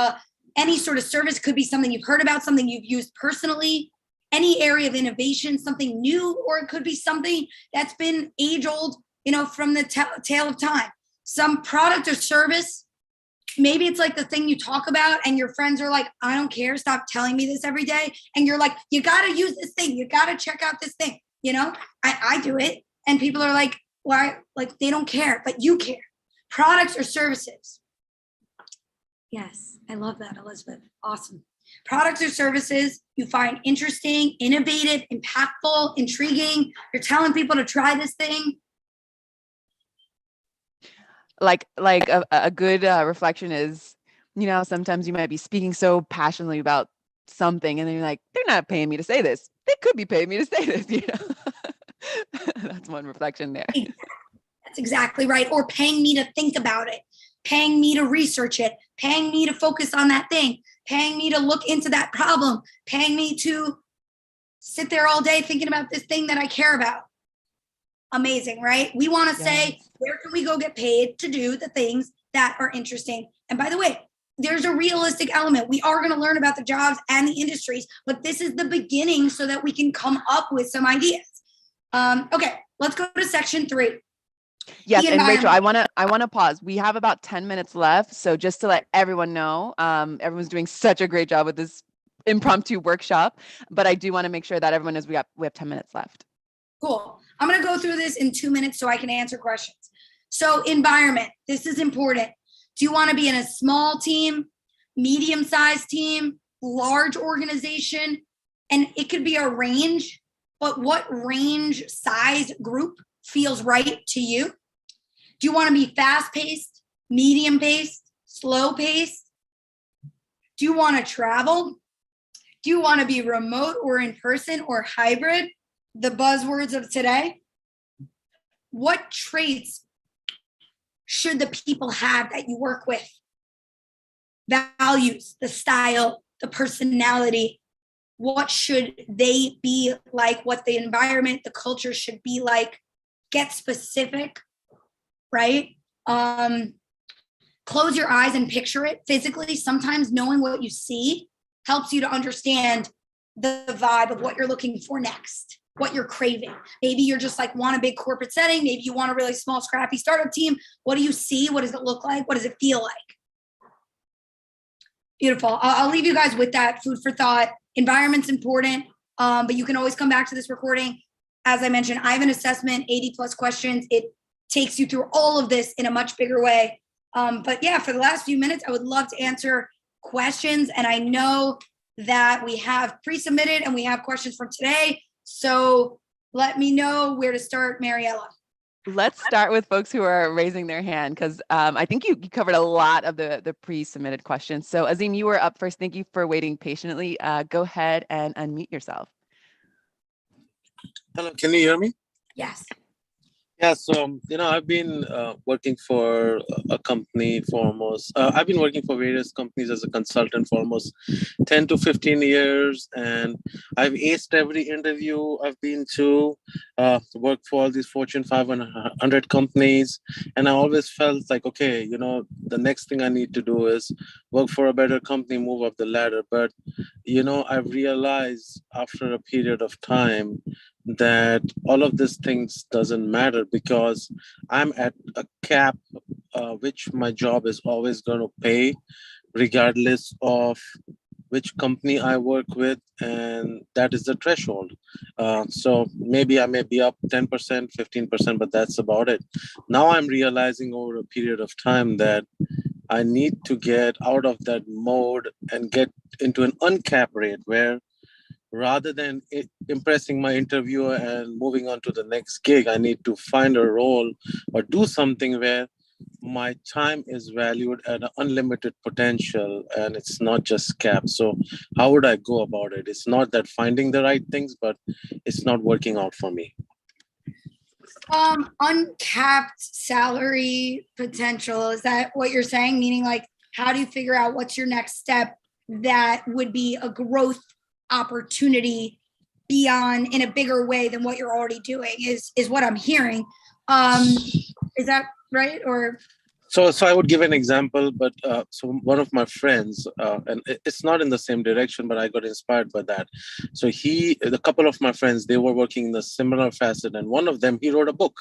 any sort of service, could be something you've heard about, something you've used personally, any area of innovation, something new, or it could be something that's been age old, from the tale of time. Some product or service, maybe it's like the thing you talk about and your friends are like, I don't care, stop telling me this every day. And you're like, you got to use this thing. You got to check out this thing. I do it. And people are like, why? Like they don't care, but you care. Products or services. Yes, I love that, Elizabeth. Awesome. Products or services you find interesting, innovative, impactful, intriguing. You're telling people to try this thing. Like a good reflection is, sometimes you might be speaking so passionately about something and then you're like, they're not paying me to say this. They could be paying me to say this, That's one reflection there. That's exactly right. Or paying me to think about it, paying me to research it, paying me to focus on that thing, paying me to look into that problem, paying me to sit there all day thinking about this thing that I care about. Amazing, right? We want to say, where can we go get paid to do the things that are interesting? And by the way, there's a realistic element. We are going to learn about the jobs and the industries, but this is the beginning so that we can come up with some ideas. Okay, let's go to section 3. Yes, and Rachel, I want to pause. We have about 10 minutes left. So just to let everyone know, everyone's doing such a great job with this impromptu workshop, but I do want to make sure that everyone knows we have 10 minutes left. Cool. I'm going to go through this in 2 minutes so I can answer questions. So environment, this is important. Do you want to be in a small team, medium-sized team, large organization? And it could be a range, but what range size group feels right to you? Do you want to be fast-paced, medium-paced, slow-paced? Do you want to travel? Do you want to be remote or in person or hybrid? The buzzwords of today. What traits should the people have that you work with? Values, the style, the personality. What should they be like? What the environment, the culture should be like? Get specific, right? Close your eyes and picture it physically. Sometimes knowing what you see helps you to understand the vibe of what you're looking for next, what you're craving. Maybe you're just like want a big corporate setting. Maybe you want a really small, scrappy startup team. What do you see? What does it look like? What does it feel like? Beautiful. I'll leave you guys with that food for thought. Environment's important, but you can always come back to this recording. As I mentioned, I have an assessment, 80 plus questions. It takes you through all of this in a much bigger way. But yeah, for the last few minutes, I would love to answer questions. And I know that we have pre-submitted and we have questions from today. So let me know where to start, Mariella. Let's start with folks who are raising their hand, because I think you covered a lot of the pre-submitted questions. So Azim, you were up first. Thank you for waiting patiently. Go ahead and unmute yourself. Hello, can you hear me? Yes. Yeah, so, I've been working for a company for almost, I've been working for various companies as a consultant for almost 10 to 15 years. And I've aced every interview I've been to, worked for all these Fortune 500 companies. And I always felt like, okay, the next thing I need to do is work for a better company, move up the ladder. But, I've realized after a period of time that all of these things doesn't matter, because I'm at a cap which my job is always going to pay regardless of which company I work with, and that is the threshold. So maybe I may be up 10%, 15%, but that's about it. Now I'm realizing over a period of time that I need to get out of that mode and get into an uncapped rate where, rather than impressing my interviewer and moving on to the next gig, I need to find a role or do something where my time is valued at an unlimited potential and it's not just capped. So how would I go about it? It's not that finding the right things, but it's not working out for me. Uncapped salary potential, is that what you're saying? Meaning, like, how do you figure out what's your next step that would be a growth opportunity beyond, in a bigger way than what you're already doing, is what I'm hearing. Is that right? Or so I would give an example, but so one of my friends, and it's not in the same direction, but I got inspired by that. So a couple of my friends, they were working in a similar facet, and one of them, he wrote a book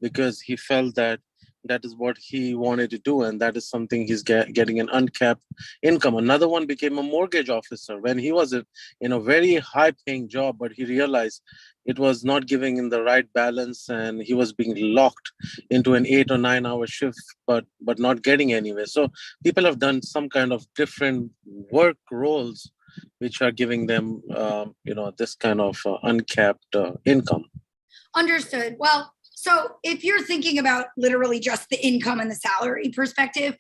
because he felt that that is what he wanted to do, and that is something he's getting an uncapped income. Another one became a mortgage officer when he was in a very high paying job, but he realized it was not giving him the right balance, and he was being locked into an 8 or 9 hour shift, but not getting anywhere. So people have done some kind of different work roles which are giving them this kind of uncapped income. Understood. Well, so if you're thinking about literally just the income and the salary perspective,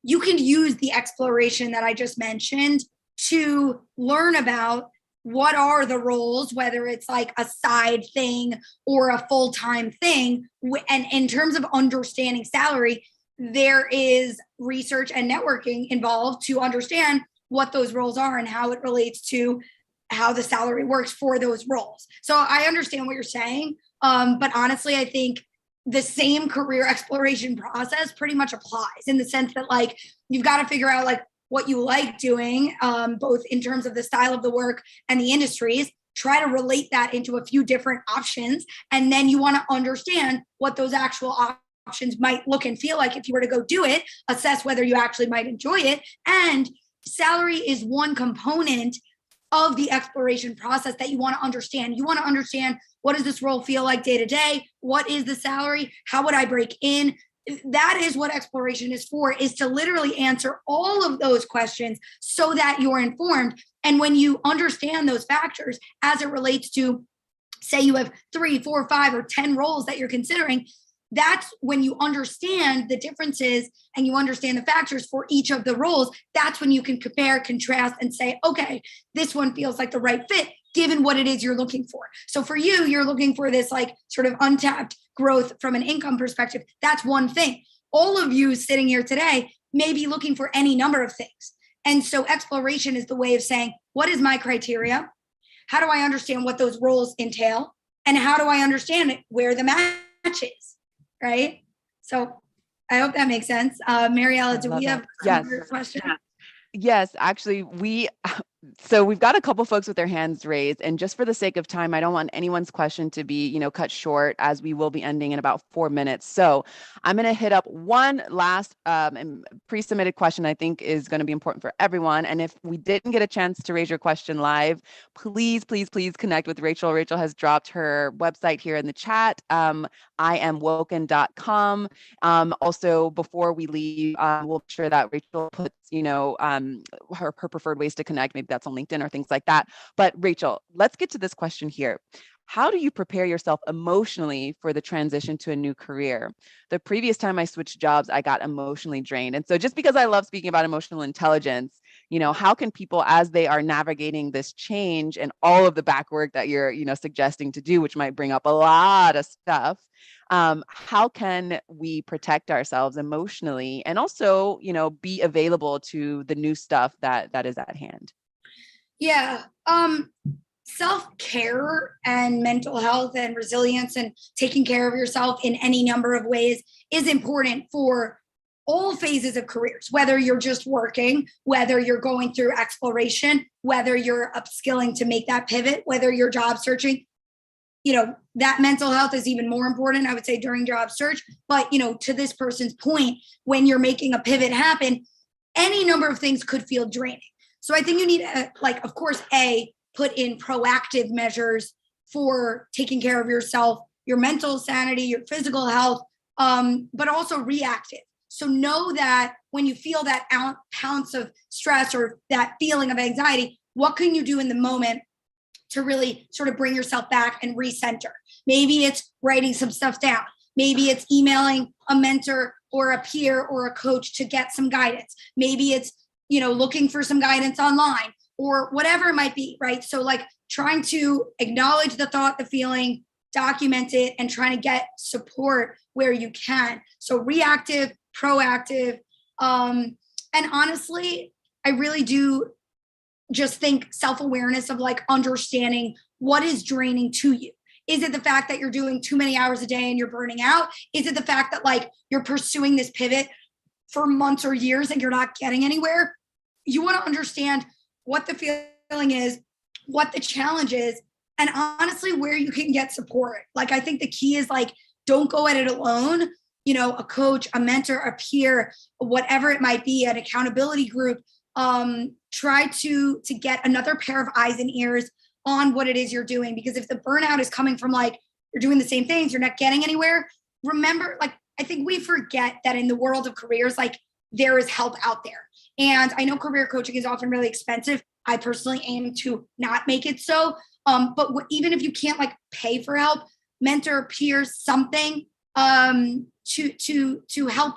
you can use the exploration that I just mentioned to learn about what are the roles, whether it's like a side thing or a full-time thing. And in terms of understanding salary, there is research and networking involved to understand what those roles are and how it relates to how the salary works for those roles. So I understand what you're saying. But honestly, I think the same career exploration process pretty much applies, in the sense that, like, you've got to figure out like what you like doing, both in terms of the style of the work and the industries. Try to relate that into a few different options. And then you want to understand what those actual options might look and feel like if you were to go do it, assess whether you actually might enjoy it. And salary is one component of the exploration process that you want to understand. You want to understand, what does this role feel like day to day? What is the salary? How would I break in? That is what exploration is for, is to literally answer all of those questions so that you're informed. And when you understand those factors as it relates to, say you have 3, 4, 5, or 10 roles that you're considering, that's when you understand the differences and you understand the factors for each of the roles. That's when you can compare, contrast, and say, okay, this one feels like the right fit given what it is you're looking for. So for you, you're looking for this like sort of untapped growth from an income perspective. That's one thing. All of you sitting here today may be looking for any number of things. And so exploration is the way of saying, what is my criteria? How do I understand what those roles entail? And how do I understand where the match is? Right? So I hope that makes sense. Mariella, do we have another question? Yes, actually, So we've got a couple folks with their hands raised, and just for the sake of time, I don't want anyone's question to be, cut short, as we will be ending in about 4 minutes. So I'm going to hit up one last pre-submitted question I think is going to be important for everyone. And if we didn't get a chance to raise your question live, please, please, please connect with Rachel. Rachel has dropped her website here in the chat, iamwoken.com. Also, before we leave, we'll make sure that Rachel puts, her preferred ways to connect. Maybe that's on LinkedIn or things like that. But Rachel, let's get to this question here. How do you prepare yourself emotionally for the transition to a new career? The previous time I switched jobs, I got emotionally drained. And so just because I love speaking about emotional intelligence, how can people, as they are navigating this change and all of the back work that you're, suggesting to do, which might bring up a lot of stuff, how can we protect ourselves emotionally and also, be available to the new stuff that is at hand? Yeah. Self-care and mental health and resilience and taking care of yourself in any number of ways is important for all phases of careers, whether you're just working, whether you're going through exploration, whether you're upskilling to make that pivot, whether you're job searching. That mental health is even more important, I would say, during job search. But, to this person's point, when you're making a pivot happen, any number of things could feel draining. So I think you need, of course, put in proactive measures for taking care of yourself, your mental sanity, your physical health, but also reactive. So know that when you feel that ounce of stress or that feeling of anxiety, what can you do in the moment to really sort of bring yourself back and recenter? Maybe it's writing some stuff down. Maybe it's emailing a mentor or a peer or a coach to get some guidance. Maybe it's, looking for some guidance online or whatever it might be, right? So trying to acknowledge the thought, the feeling, document it, and trying to get support where you can. So reactive, proactive. And honestly, I really do just think self-awareness of understanding what is draining to you. Is it the fact that you're doing too many hours a day and you're burning out? Is it the fact that you're pursuing this pivot for months or years and you're not getting anywhere? You want to understand what the feeling is, what the challenge is, and honestly, where you can get support. I think the key is don't go at it alone. A coach, a mentor, a peer, whatever it might be, an accountability group. Try to get another pair of eyes and ears on what it is you're doing. Because if the burnout is coming from you're doing the same things, you're not getting anywhere, remember, I think we forget that in the world of careers, there is help out there. And I know career coaching is often really expensive. I personally aim to not make it so. But even if you can't pay for help, mentor, peers, something to help,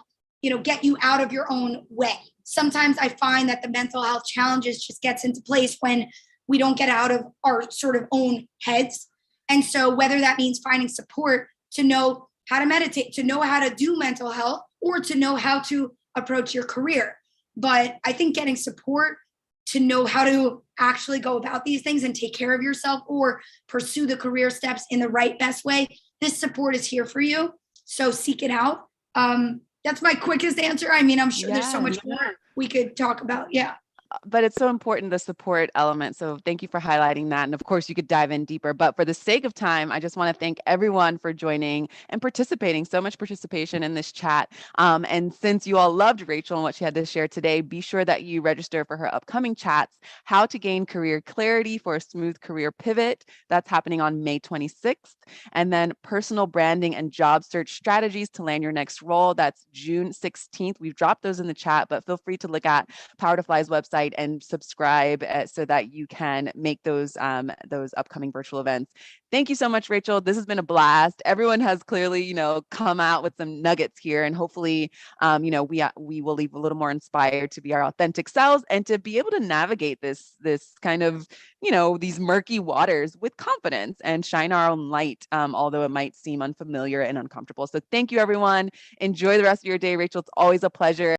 get you out of your own way. Sometimes I find that the mental health challenges just gets into place when we don't get out of our sort of own heads. And so whether that means finding support to know how to meditate, to know how to do mental health, or to know how to approach your career. But I think getting support to know how to actually go about these things and take care of yourself or pursue the career steps in the right, best way, this support is here for you. So seek it out. That's my quickest answer. I mean, I'm sure there's so much more we could talk about. Yeah. But it's so important, the support element. So thank you for highlighting that. And of course, you could dive in deeper. But for the sake of time, I just want to thank everyone for joining and participating. So much participation in this chat. And since you all loved Rachel and what she had to share today, be sure that you register for her upcoming chats, How to Gain Career Clarity for a Smooth Career Pivot. That's happening on May 26th. And then Personal Branding and Job Search Strategies to Land Your Next Role. That's June 16th. We've dropped those in the chat, but feel free to look at Power to Fly's website and subscribe so that you can make those upcoming virtual events. Thank you so much, Rachel. This has been a blast. Everyone has clearly, come out with some nuggets here, and hopefully, we will leave a little more inspired to be our authentic selves and to be able to navigate this kind of, these murky waters with confidence and shine our own light, although it might seem unfamiliar and uncomfortable. So thank you, everyone. Enjoy the rest of your day, Rachel. It's always a pleasure.